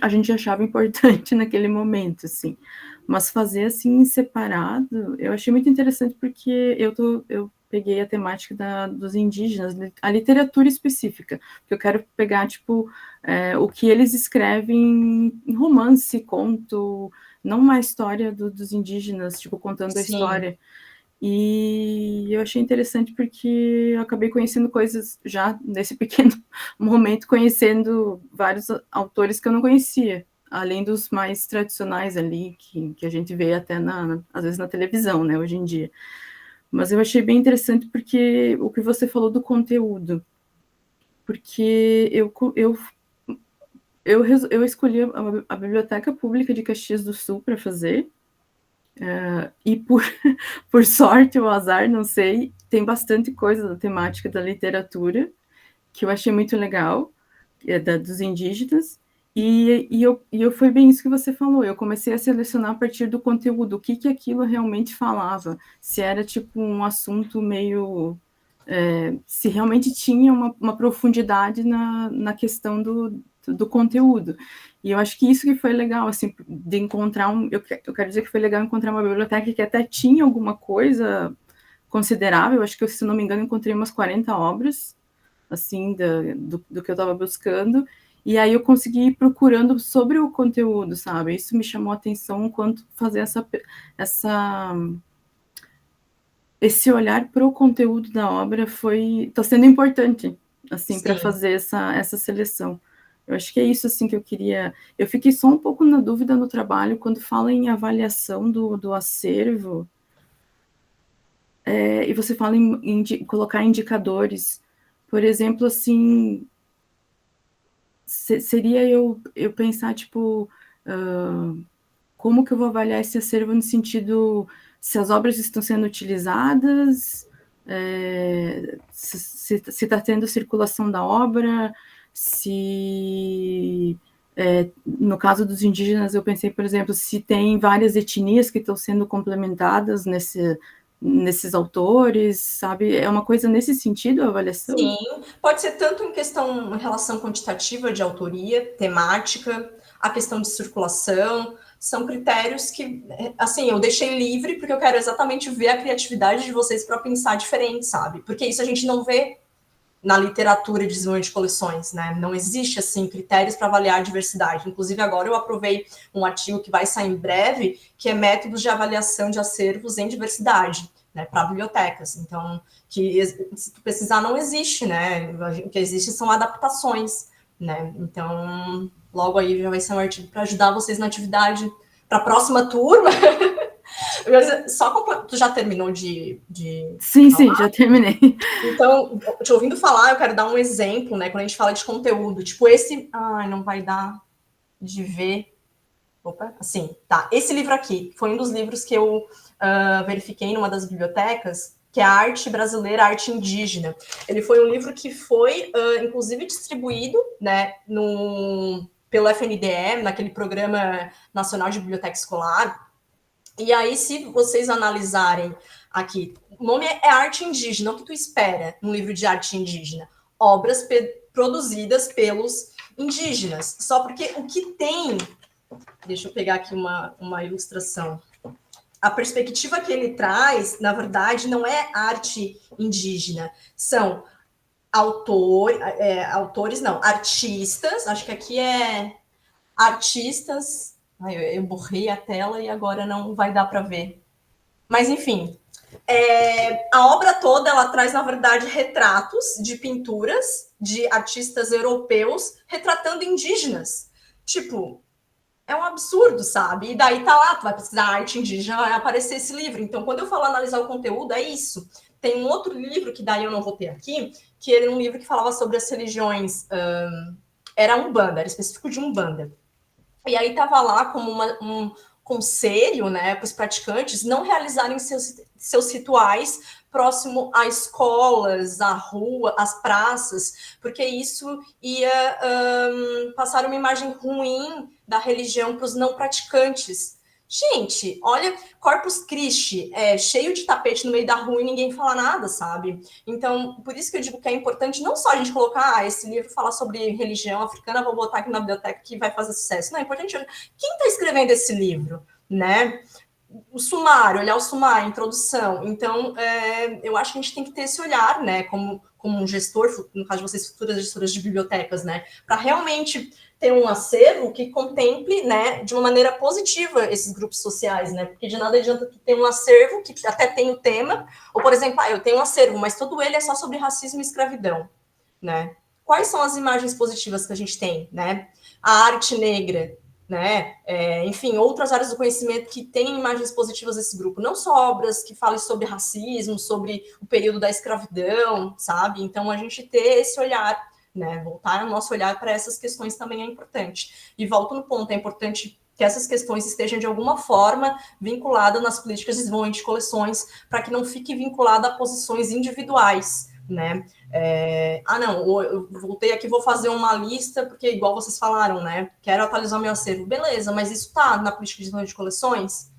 a gente achava importante naquele momento, assim, mas fazer, assim, separado, eu achei muito interessante, porque eu peguei a temática dos indígenas, a literatura específica, que eu quero pegar, tipo, o que eles escrevem em romance, conto, não uma história dos indígenas, tipo, contando a história. E eu achei interessante porque eu acabei conhecendo coisas já nesse pequeno momento, conhecendo vários autores que eu não conhecia, além dos mais tradicionais ali, que a gente vê até, às vezes, na televisão, né, hoje em dia. Mas eu achei bem interessante porque o que você falou do conteúdo, porque eu escolhi a Biblioteca Pública de Caxias do Sul para fazer, e por sorte ou azar, não sei, tem bastante coisa da temática da literatura, que eu achei muito legal, dos indígenas, e foi bem isso que você falou, eu comecei a selecionar a partir do conteúdo, o que aquilo realmente falava, se era tipo um assunto meio... se realmente tinha uma profundidade na questão do conteúdo. E eu acho que isso que foi legal, assim, de encontrar eu quero dizer que foi legal encontrar uma biblioteca que até tinha alguma coisa considerável, acho que, se não me engano, encontrei umas 40 obras, assim, do que eu estava buscando, e aí eu consegui ir procurando sobre o conteúdo, sabe? Isso me chamou a atenção, quanto fazer esse olhar para o conteúdo da obra está sendo importante, assim, para fazer essa seleção. Eu acho que é isso, assim, que eu queria... Eu fiquei só um pouco na dúvida no trabalho, quando fala em avaliação do acervo, e você fala em colocar indicadores. Por exemplo, assim, seria eu pensar, tipo, como que eu vou avaliar esse acervo no sentido... se as obras estão sendo utilizadas, se está tendo circulação da obra, se... no caso dos indígenas, eu pensei, por exemplo, se tem várias etnias que estão sendo complementadas nesses autores, sabe? É uma coisa nesse sentido, a avaliação? Sim, pode ser tanto em questão, em relação quantitativa de autoria, temática, a questão de circulação, são critérios que, assim, eu deixei livre porque eu quero exatamente ver a criatividade de vocês para pensar diferente, sabe? Porque isso a gente não vê na literatura de desenvolvimento de coleções, né? Não existe, assim, critérios para avaliar a diversidade. Inclusive, agora eu aprovei um artigo que vai sair em breve, que é métodos de avaliação de acervos em diversidade, né, para bibliotecas. Então, que se tu precisar, não existe, né? O que existe são adaptações, né? Então, logo aí já vai ser um artigo para ajudar vocês na atividade para a próxima turma. Só tu já terminou de Sim, já terminei. Então, te ouvindo falar, eu quero dar um exemplo, né? Quando a gente fala de conteúdo, tipo esse... Ai, não vai dar de ver... Opa, assim, tá. Esse livro aqui foi um dos livros que eu verifiquei numa das bibliotecas, que é a Arte Brasileira, Arte Indígena. Ele foi um livro que foi, inclusive, distribuído, né, pelo FNDE, naquele Programa Nacional de Biblioteca Escolar. E aí, se vocês analisarem aqui, o nome é Arte Indígena. O que tu espera num livro de arte indígena? Obras produzidas pelos indígenas. Só porque o que tem... Deixa eu pegar aqui uma ilustração. A perspectiva que ele traz, na verdade, não é arte indígena. São autores, não, artistas. Acho que aqui é artistas... Ai, eu borrei a tela e agora não vai dar para ver. Mas, enfim, a obra toda, ela traz, na verdade, retratos de pinturas de artistas europeus retratando indígenas. Tipo, é um absurdo, sabe? E daí tá lá, tu vai pesquisar arte indígena, vai aparecer esse livro. Então, quando eu falo analisar o conteúdo, é isso. Tem um outro livro, que daí eu não vou ter aqui, que era um livro que falava sobre as religiões... era Umbanda, era específico de Umbanda. E aí estava lá como um conselho, né, para os praticantes não realizarem seus rituais próximo a escolas, à rua, às praças, porque isso ia passar uma imagem ruim da religião para os não praticantes. Gente, olha, Corpus Christi cheio de tapete no meio da rua e ninguém fala nada, sabe? Então, por isso que eu digo que é importante não só a gente colocar esse livro falar sobre religião africana, vou botar aqui na biblioteca que vai fazer sucesso. Não, é importante quem está escrevendo esse livro, né? O sumário, olhar o sumário, a introdução. Então, eu acho que a gente tem que ter esse olhar, né? Como um gestor, no caso de vocês, futuras gestoras de bibliotecas, né? Para realmente ter um acervo que contemple, né, de uma maneira positiva esses grupos sociais, né? Porque de nada adianta tu ter um acervo que até tem o tema, ou, por exemplo, eu tenho um acervo, mas todo ele é só sobre racismo e escravidão, né? Quais são as imagens positivas que a gente tem, né? A arte negra, né? Enfim, outras áreas do conhecimento que têm imagens positivas desse grupo, não só obras que falem sobre racismo, sobre o período da escravidão, sabe? Então, a gente ter esse olhar, né? Voltar o nosso olhar para essas questões também é importante. E volto no ponto, é importante que essas questões estejam, de alguma forma, vinculadas nas políticas de desenvolvimento de coleções, para que não fique vinculada a posições individuais, né? Não, eu voltei aqui, vou fazer uma lista, porque igual vocês falaram, né? Quero atualizar meu acervo. Beleza, mas isso tá na política de gestão de coleções?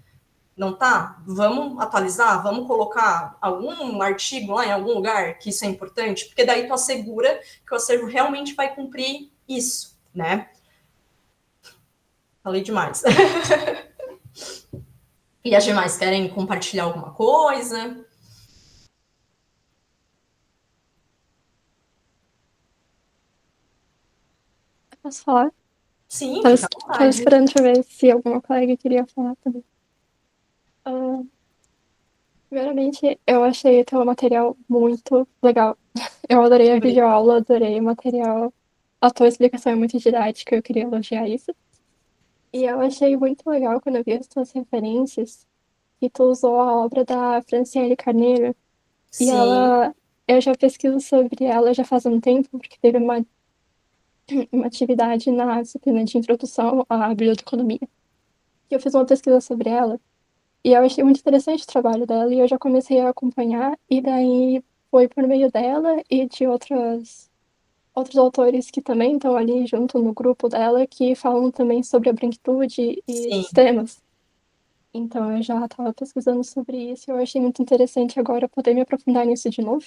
Não tá? Vamos atualizar? Vamos colocar algum artigo lá em algum lugar que isso é importante? Porque daí tu assegura que o acervo realmente vai cumprir isso, né? Falei demais. E as demais querem compartilhar alguma coisa? Posso falar? Sim, Tava, fica à tava vontade. esperando pra ver se alguma colega queria falar também. Primeiramente, eu achei o teu material muito legal. Eu adorei a videoaula, adorei o material. A tua explicação é muito didática, eu queria elogiar isso. E eu achei muito legal quando eu vi as tuas referências, que tu usou a obra da Franciele Carneiro. E Sim, eu já pesquiso sobre ela já faz um tempo, porque teve uma atividade na disciplina de introdução à biblioteconomia. E eu fiz uma pesquisa sobre ela. E eu achei muito interessante o trabalho dela e eu já comecei a acompanhar, e daí foi por meio dela e de outros autores que também estão ali junto no grupo dela, que falam também sobre a branquitude e sim. esses temas. Então eu já estava pesquisando sobre isso e eu achei muito interessante agora poder me aprofundar nisso de novo.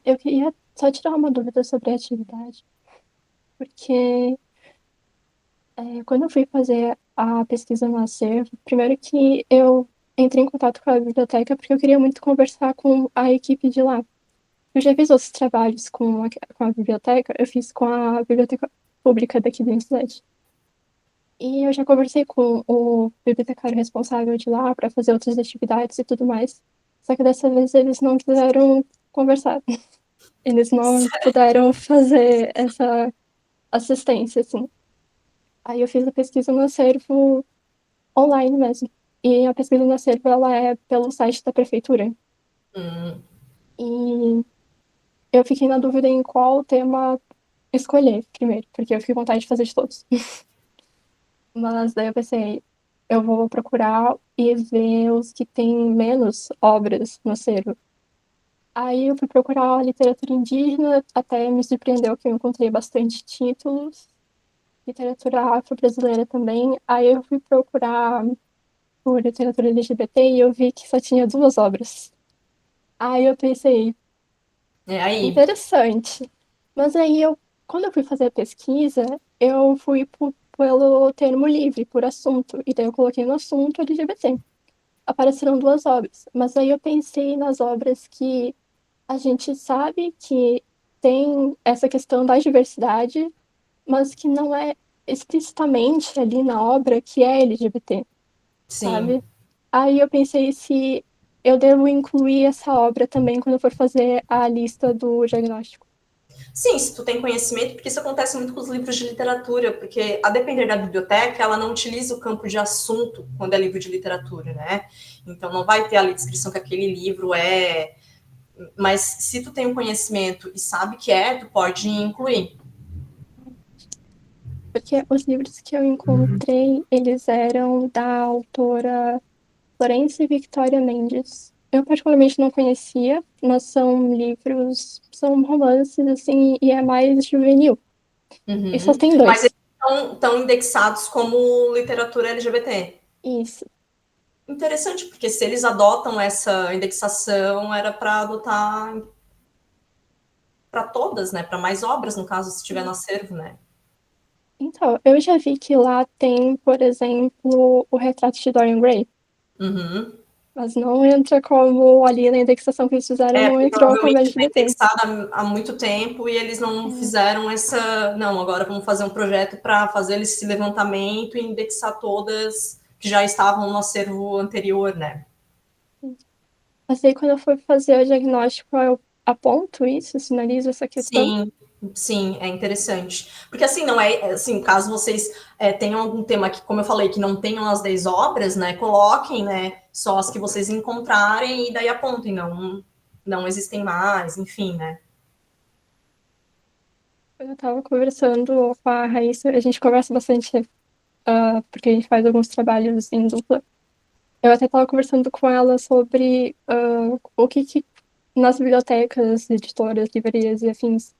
Eu queria só tirar uma dúvida sobre a atividade, porque quando eu fui fazer a pesquisa no acervo, primeiro que eu entrei em contato com a biblioteca porque eu queria muito conversar com a equipe de lá. Eu já fiz outros trabalhos com a biblioteca, eu fiz com a biblioteca pública daqui da cidade. E eu já conversei com o bibliotecário responsável de lá para fazer outras atividades e tudo mais. Só que dessa vez eles não quiseram conversar. Eles não puderam fazer essa assistência, assim. Aí eu fiz a pesquisa no acervo online mesmo. E a pesquisa no acervo, ela é pelo site da prefeitura. Hum, E eu fiquei na dúvida em qual tema escolher primeiro, porque eu fiquei com vontade de fazer de todos. Mas daí eu pensei, eu vou procurar e ver os que têm menos obras no acervo. Aí eu fui procurar a literatura indígena, até me surpreendeu que eu encontrei bastante títulos. Literatura afro-brasileira também. Aí eu fui procurar por literatura LGBT e eu vi que só tinha 2 obras. Aí eu pensei, aí. interessante. Mas aí quando eu fui fazer a pesquisa, eu fui pelo termo livre, por assunto. E daí eu coloquei no assunto LGBT. Apareceram 2 obras. Mas aí eu pensei nas obras que a gente sabe que tem essa questão da diversidade, mas que não é explicitamente ali na obra que é LGBT, Sim. sabe? Aí eu pensei se eu devo incluir essa obra também quando eu for fazer a lista do diagnóstico. Sim, se tu tem conhecimento, porque isso acontece muito com os livros de literatura, porque a depender da biblioteca, ela não utiliza o campo de assunto quando é livro de literatura, né? Então não vai ter ali descrição que aquele livro é. Mas se tu tem o conhecimento e sabe que é, tu pode incluir. Porque os livros que eu encontrei, eles eram da autora Florence Victoria Mendes. Eu particularmente não conhecia, mas são livros, são romances, assim, e é mais juvenil. E só tem Mas 2. eles estão indexados como literatura LGBT. Isso. Interessante, porque se eles adotam essa indexação, era para adotar para todas, né? Para mais obras, no caso, se tiver no acervo, né? Então, eu já vi que lá tem, por exemplo, o retrato de Dorian Gray. Mas não entra como ali na indexação que eles fizeram, não Porque entrou como provavelmente está LGBT. indexado há muito tempo e eles não fizeram essa. Não, agora vamos fazer um projeto para fazer esse levantamento e indexar todas que já estavam no acervo anterior, né? Mas aí, quando eu for fazer o diagnóstico, eu aponto isso, sinalizo essa questão. Sim, sim, é interessante. Porque assim, não é assim, caso vocês tenham algum tema que, como eu falei, que não tenham as 10 obras, né? Coloquem, né? Só as que vocês encontrarem e daí apontem, não existem mais, enfim, né? Eu estava conversando com a Raíssa, a gente conversa bastante, porque a gente faz alguns trabalhos em dupla. Eu até estava conversando com ela sobre o que nas bibliotecas, editoras, livrarias e afins,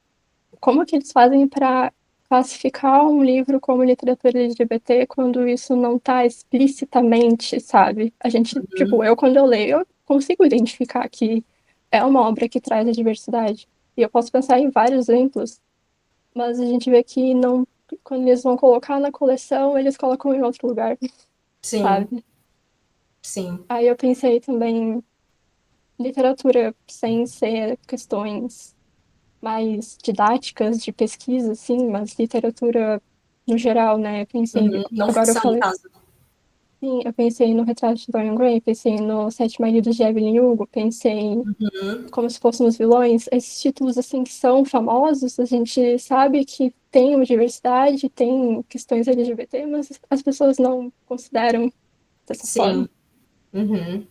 como que eles fazem para classificar um livro como literatura LGBT quando isso não está explicitamente, sabe? A gente, tipo, quando eu leio, eu consigo identificar que é uma obra que traz a diversidade. E eu posso pensar em vários exemplos, mas a gente vê que não, quando eles vão colocar na coleção, eles colocam em outro lugar, Sim, sabe? sim. Aí eu pensei também literatura sem ser questões mais didáticas de pesquisa, assim, mas literatura no geral, né? Eu pensei, Não agora eu ficção, no falei, caso. sim, eu pensei no Retrato de Dorian Gray, pensei no Sete Maridos de Evelyn Hugo, pensei como se fossem os vilões. Esses títulos, assim, que são famosos, a gente sabe que tem uma diversidade, tem questões LGBT, mas as pessoas não consideram dessa forma. Sim. Uhum.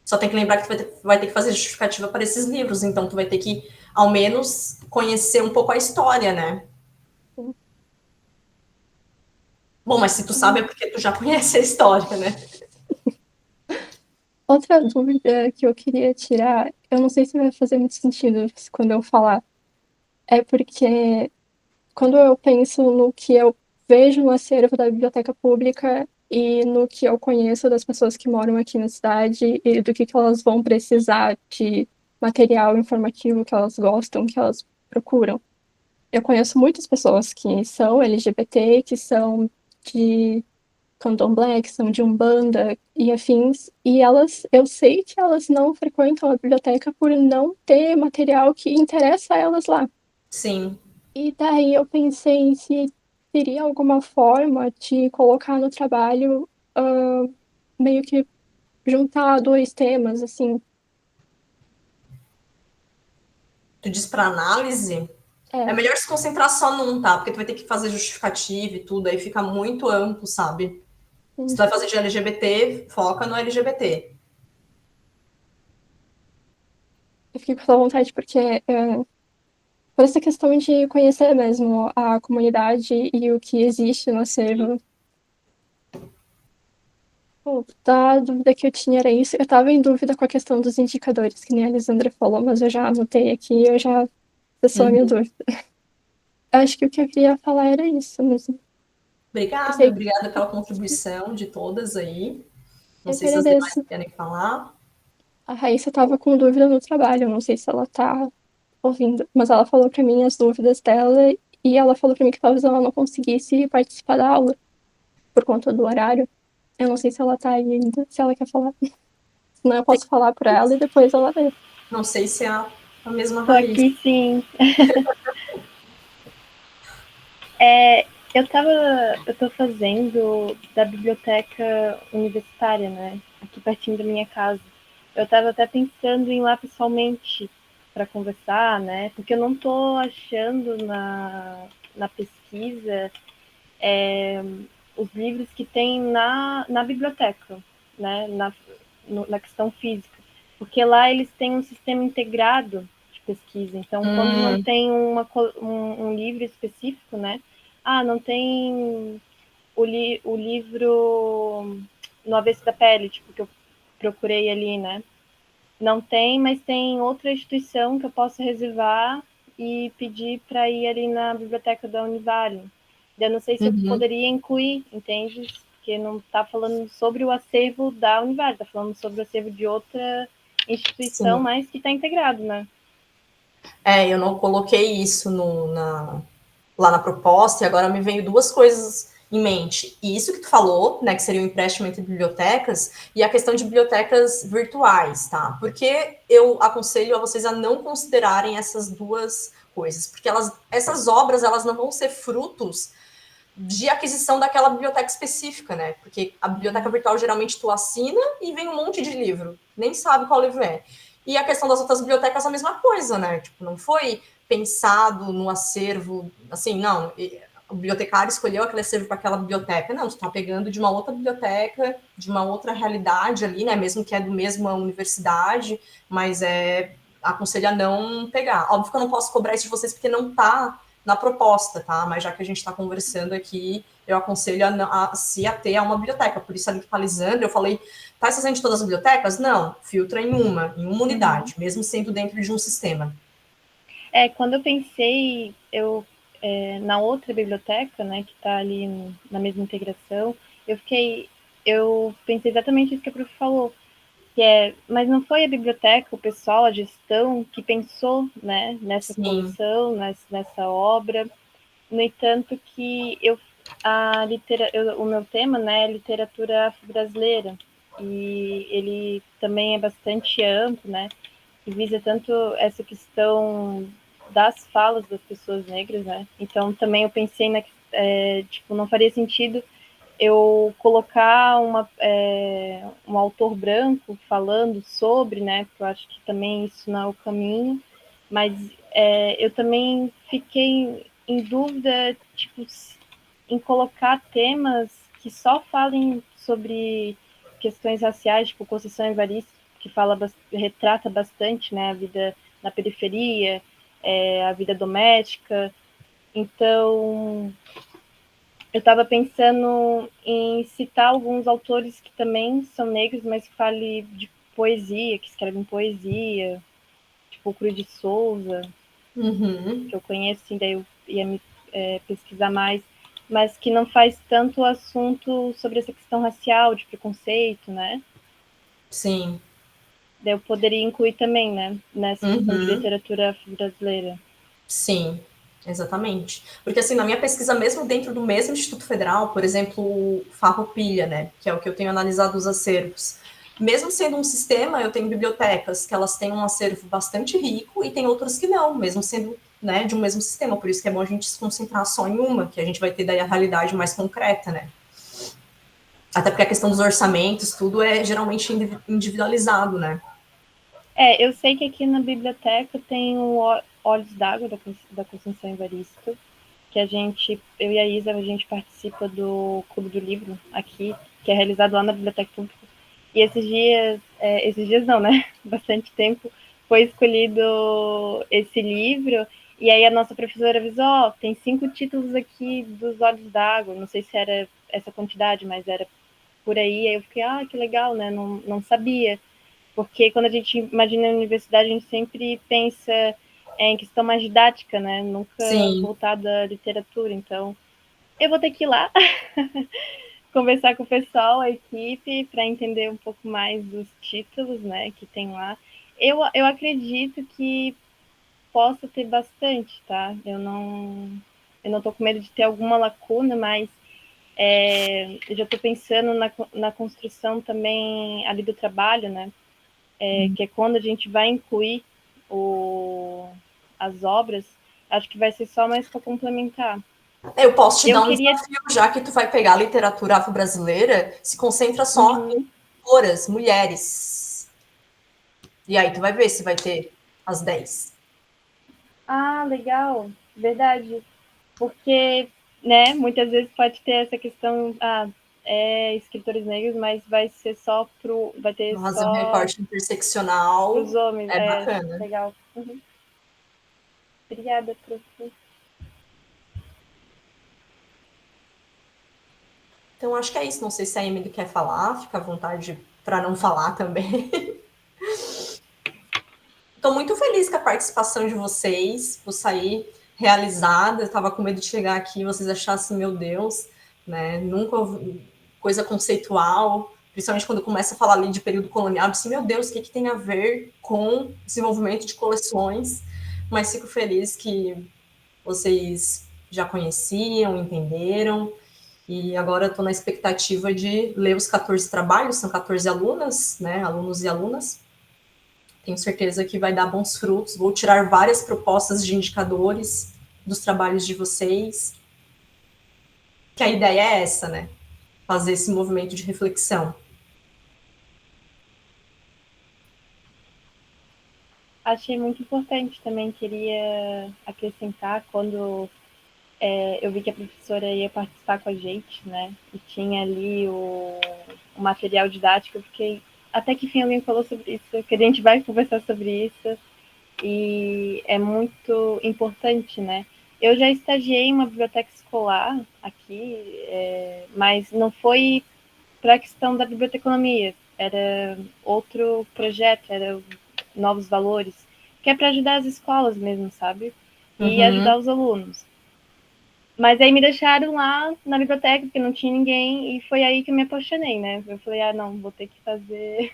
Só tem que lembrar que tu vai ter que fazer justificativa para esses livros, então tu vai ter que, ao menos, conhecer um pouco a história, né? Sim. Bom, mas se tu sabe é porque tu já conhece a história, né? Outra dúvida que eu queria tirar, eu não sei se vai fazer muito sentido quando eu falar, é porque quando eu penso no que eu vejo no acervo da biblioteca pública e no que eu conheço das pessoas que moram aqui na cidade e do que elas vão precisar de material informativo que elas gostam, que elas procuram. Eu conheço muitas pessoas que são LGBT, que são de candomblé, que são de umbanda e afins, e elas, eu sei que elas não frequentam a biblioteca por não ter material que interessa a elas lá. Sim. E daí eu pensei se teria alguma forma de colocar no trabalho, meio que juntar dois temas, assim. Tu diz para análise, é É, melhor se concentrar só num, tá? Porque tu vai ter que fazer justificativa e tudo, aí fica muito amplo, sabe? Se tu vai fazer de LGBT, foca no LGBT. eu fiquei com essa vontade porque por essa questão de conhecer mesmo a comunidade e o que existe no acervo. Bom, da dúvida que eu tinha era isso. Eu estava em dúvida com a questão dos indicadores, que nem a Lisandra falou, mas eu já anotei aqui, eu já cessou a minha dúvida. Acho que o que eu queria falar era isso mesmo. Eu Obrigada, sei, obrigada pela contribuição de todas aí. Não eu que sei se as demais agradeço. querem falar. A Raíssa estava com dúvida no trabalho, eu não sei se ela tá ouvindo, mas ela falou para mim as dúvidas dela e ela falou para mim que talvez ela não conseguisse participar da aula por conta do horário. Eu não sei se ela tá aí ainda, se ela quer falar. Senão eu posso falar para ela e depois ela vê. Não sei se é a mesma Tô raiz. aqui sim. Eu tô fazendo da biblioteca universitária, né? Aqui pertinho da minha casa. Eu tava até pensando em ir lá pessoalmente para conversar, né? Porque eu não tô achando na pesquisa os livros que tem na biblioteca, né? Na questão física. Porque lá eles têm um sistema integrado de pesquisa. Então, quando não tem um livro específico, né? Ah, não tem o livro No Avesso da Pele, tipo, que eu procurei ali, né? Não tem, mas tem outra instituição que eu posso reservar e pedir para ir ali na biblioteca da Univale. Eu não sei se eu poderia incluir, entende? Porque não está falando sobre o acervo da Univale, está falando sobre o acervo de outra instituição, Sim. mas que está integrado, né? Eu não coloquei isso lá na proposta, e agora me veio duas coisas em mente. E isso que tu falou, né, que seria o empréstimo entre bibliotecas, e a questão de bibliotecas virtuais, tá? Porque eu aconselho a vocês a não considerarem essas duas coisas, porque essas obras, elas não vão ser frutos de aquisição daquela biblioteca específica, né? Porque a biblioteca virtual, geralmente, tu assina e vem um monte de livro, nem sabe qual livro é. E a questão das outras bibliotecas, a mesma coisa, né? Tipo, não foi pensado no acervo, assim, não, o bibliotecário escolheu aquele acervo para aquela biblioteca. Não, tu está pegando de uma outra biblioteca, de uma outra realidade ali, né? Mesmo que é do mesma universidade, mas aconselho a não pegar. Óbvio que eu não posso cobrar isso de vocês porque não está na proposta, tá? Mas já que a gente está conversando aqui, eu aconselho a se ater a uma biblioteca. Por isso, ali que fala Lisandra, eu falei, tá fazendo de todas as bibliotecas? Não, filtra em uma unidade, mesmo sendo dentro de um sistema. Quando eu pensei, na outra biblioteca, né, que está ali na mesma integração, eu pensei exatamente isso que a prof falou, mas não foi a biblioteca, o pessoal, a gestão, que pensou, né, nessa coleção, nessa obra. No entanto, que o meu tema, né, é literatura afro-brasileira, e ele também é bastante amplo, né, e visa tanto essa questão das falas das pessoas negras, né, então também eu pensei não faria sentido eu colocar um autor branco falando sobre, né, porque eu acho que também isso não é o caminho, mas eu também fiquei em dúvida, em colocar temas que só falem sobre questões raciais, tipo Conceição Evaristo, que retrata bastante, né, a vida na periferia, a vida doméstica. Então, eu estava pensando em citar alguns autores que também são negros, mas que falem de poesia, que escrevem poesia, tipo o Cruz de Souza, que eu conheço, assim, daí eu ia pesquisar mais, mas que não faz tanto assunto sobre essa questão racial, de preconceito, né? Sim. Daí eu poderia incluir também, né, nessa questão de literatura brasileira. Sim, exatamente. Porque, assim, na minha pesquisa, mesmo dentro do mesmo Instituto Federal, por exemplo, o Farroupilha, né, que é o que eu tenho analisado os acervos, mesmo sendo um sistema, eu tenho bibliotecas que elas têm um acervo bastante rico e tem outras que não, mesmo sendo, né, de um mesmo sistema. Por isso que é bom a gente se concentrar só em uma, que a gente vai ter daí a realidade mais concreta, né. Até porque a questão dos orçamentos, tudo é geralmente individualizado, né. Eu sei que aqui na biblioteca tem o Olhos d'Água, da Conceição Evaristo, que eu e a Isa, a gente participa do Clube do Livro aqui, que é realizado lá na Biblioteca Pública. E esses dias não, né? Bastante tempo, foi escolhido esse livro, e aí a nossa professora avisou, tem 5 títulos aqui dos Olhos d'Água, não sei se era essa quantidade, mas era por aí eu fiquei, que legal, né? Não sabia. Porque quando a gente imagina a universidade, a gente sempre pensa em questão mais didática, né? Nunca voltada à literatura. Então, eu vou ter que ir lá conversar com o pessoal, a equipe, para entender um pouco mais dos títulos, né, que tem lá. Eu acredito que possa ter bastante, tá? Eu não tô com medo de ter alguma lacuna, mas eu já estou pensando na construção também ali do trabalho, né? Que é quando a gente vai incluir as obras, acho que vai ser só mais para complementar. Eu posso te dar um desafio, já que tu vai pegar a literatura afro-brasileira, se concentra só em autoras, mulheres. E aí tu vai ver se vai ter as 10. Legal. Verdade. Porque, né, muitas vezes pode ter essa questão, escritores negros, mas vai ser só vai ter fazer um recorte interseccional. Os homens. É bacana. Legal. Obrigada, professor. Então, acho que é isso. Não sei se a Emily quer falar, fica à vontade para não falar também. Estou muito feliz com a participação de vocês, vou sair realizada. Eu estava com medo de chegar aqui e vocês achassem, meu Deus, né? Nunca ouvi coisa conceitual, principalmente quando começa a falar ali de período colonial, assim, meu Deus, o que tem a ver com desenvolvimento de coleções? Mas fico feliz que vocês já conheciam, entenderam, e agora estou na expectativa de ler os 14 trabalhos, são 14 alunas, né, alunos e alunas. Tenho certeza que vai dar bons frutos, vou tirar várias propostas de indicadores dos trabalhos de vocês, que a ideia é essa, né, fazer esse movimento de reflexão. Achei muito importante também, queria acrescentar, quando eu vi que a professora ia participar com a gente, né, e tinha ali o material didático, eu fiquei, até que enfim alguém falou sobre isso, que a gente vai conversar sobre isso, e é muito importante, né. Eu já estagiei em uma biblioteca escolar, escolar aqui, mas não foi para a questão da biblioteconomia, era outro projeto, era Novos Valores, que é para ajudar as escolas mesmo, sabe? E ajudar os alunos. Mas aí me deixaram lá na biblioteca, porque não tinha ninguém, e foi aí que eu me apaixonei, né? Eu falei, não, vou ter que fazer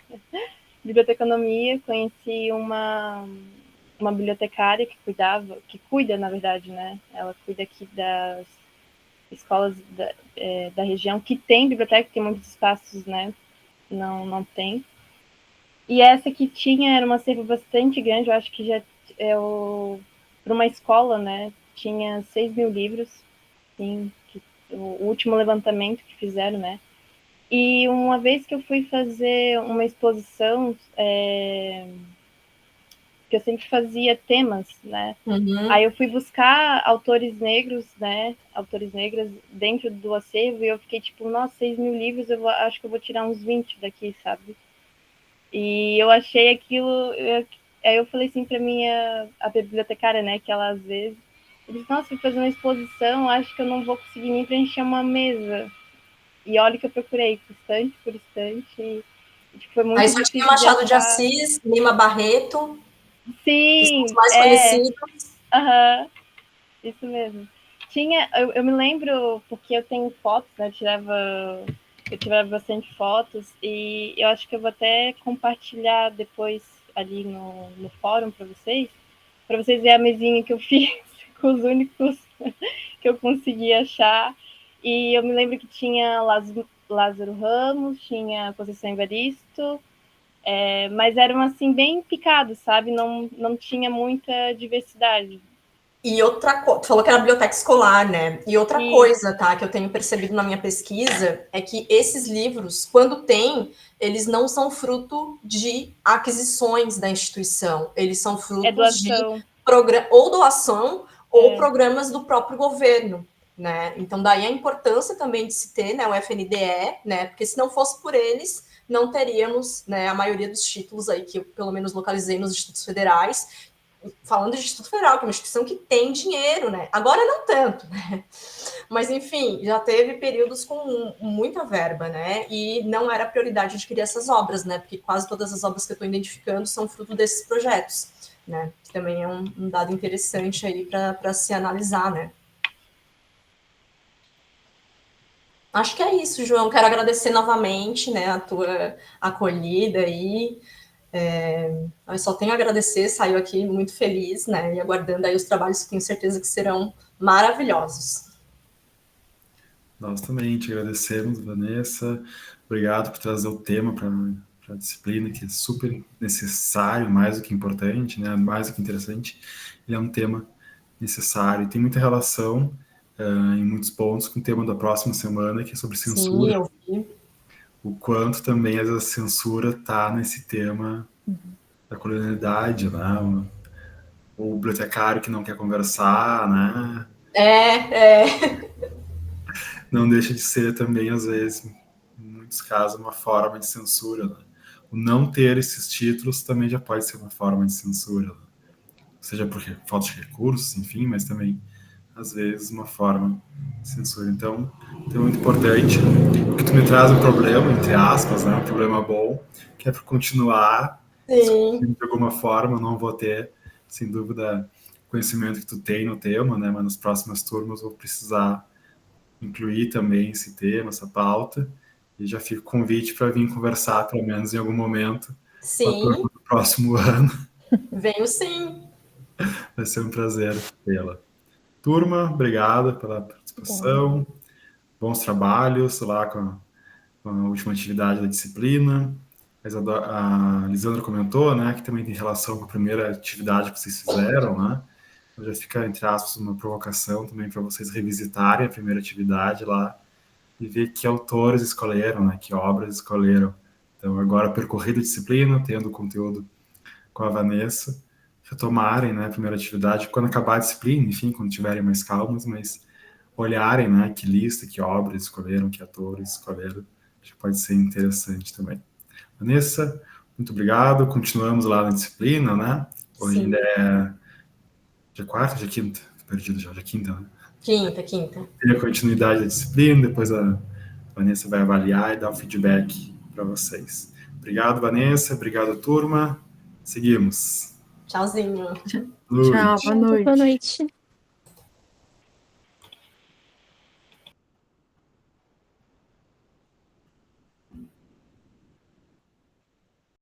biblioteconomia. Conheci uma bibliotecária que cuida, na verdade, né? Ela cuida aqui das escolas da região, que tem biblioteca, tem muitos espaços, né? Não tem. E essa que tinha era uma acervo bastante grande, eu acho que já para uma escola, né? Tinha 6.000 livros, sim, o último levantamento que fizeram, né? E uma vez que eu fui fazer uma exposição, que eu sempre fazia temas, né? Aí eu fui buscar autores negros, né? Autores negras dentro do acervo, e eu fiquei tipo, nossa, 6.000 livros, acho que eu vou tirar uns 20 daqui, sabe? E eu achei aquilo. Aí eu falei assim para a bibliotecária, né? Que ela às vezes. Eu disse, nossa, vou fazer uma exposição, acho que eu não vou conseguir nem preencher uma mesa. E olha que eu procurei estante por estante. E tipo, foi muito Aí só difícil tinha Machado de achar. Assis, Lima Barreto, que são os Sim, mais conhecidos. Isso mesmo. Eu me lembro, porque eu tenho fotos, né? Eu tirava bastante fotos, e eu acho que eu vou até compartilhar depois ali no fórum para vocês verem a mesinha que eu fiz com os únicos que eu consegui achar. E eu me lembro que tinha Lázaro Ramos, tinha Conceição Evaristo, mas eram assim bem picados, sabe? Não tinha muita diversidade. E outra coisa, tu falou que era biblioteca escolar, né? E outra coisa, tá, que eu tenho percebido na minha pesquisa é que esses livros, quando tem, eles não são fruto de aquisições da instituição, eles são frutos de ou doação ou programas do próprio governo, né? Então daí a importância também de se ter, né, o FNDE, né? Porque se não fosse por eles, não teríamos, né, a maioria dos títulos aí que eu pelo menos localizei nos institutos federais. Falando de Instituto Federal, que é uma instituição que tem dinheiro, né? Agora não tanto, né? Mas, enfim, já teve períodos com muita verba, né? E não era prioridade adquirir essas obras, né? Porque quase todas as obras que eu estou identificando são fruto desses projetos, né? Que também é um dado interessante aí para se analisar, né? Acho que é isso, João. Quero agradecer novamente, né, a tua acolhida aí. Eu só tenho a agradecer, saiu aqui muito feliz, né? E aguardando aí os trabalhos que tenho certeza que serão maravilhosos. Nós também te agradecemos, Vanessa. Obrigado por trazer o tema para a disciplina, que é super necessário, mais do que importante, né? Mais do que interessante. Ele é um tema necessário e tem muita relação em muitos pontos com o tema da próxima semana, que é sobre censura. Sim, eu vi. O quanto também a censura está nesse tema da colonialidade, né? O bibliotecário que não quer conversar, né? Não deixa de ser também, às vezes, em muitos casos, uma forma de censura, né? O não ter esses títulos também já pode ser uma forma de censura, né? Seja por falta de recursos, enfim, mas também, às vezes, uma forma de censura. Então é muito importante, porque tu me traz um problema, entre aspas, né? Um problema bom, que é para continuar discutindo de alguma forma. Eu não vou ter, sem dúvida, conhecimento que tu tem no tema, né? Mas nas próximas turmas eu vou precisar incluir também esse tema, essa pauta, e já fica o convite para vir conversar, pelo menos em algum momento, com a turma do próximo ano. Venho sim. Vai ser um prazer tê-la. Turma, obrigada pela participação, bons trabalhos lá com a última atividade da disciplina. A Lisandra comentou, né, que também tem relação com a primeira atividade que vocês fizeram, né? Já fica, entre aspas, uma provocação também para vocês revisitarem a primeira atividade lá e ver que autores escolheram, né, que obras escolheram. Então, agora, percorrida a disciplina, tendo conteúdo com a Vanessa, retomarem, né, a primeira atividade, quando acabar a disciplina, enfim, quando tiverem mais calmas, mas olharem, né, que lista, que obras escolheram, que atores escolheram, acho que pode ser interessante também. Vanessa, muito obrigado, continuamos lá na disciplina, né? Hoje ainda é dia quarta, dia quinta? perdido já, quinta, né? Quinta. Tem a continuidade da disciplina, depois a Vanessa vai avaliar e dar um feedback para vocês. Obrigado, Vanessa. Obrigado, turma. Seguimos. Tchauzinho. Noite. Tchau, boa noite. Boa noite.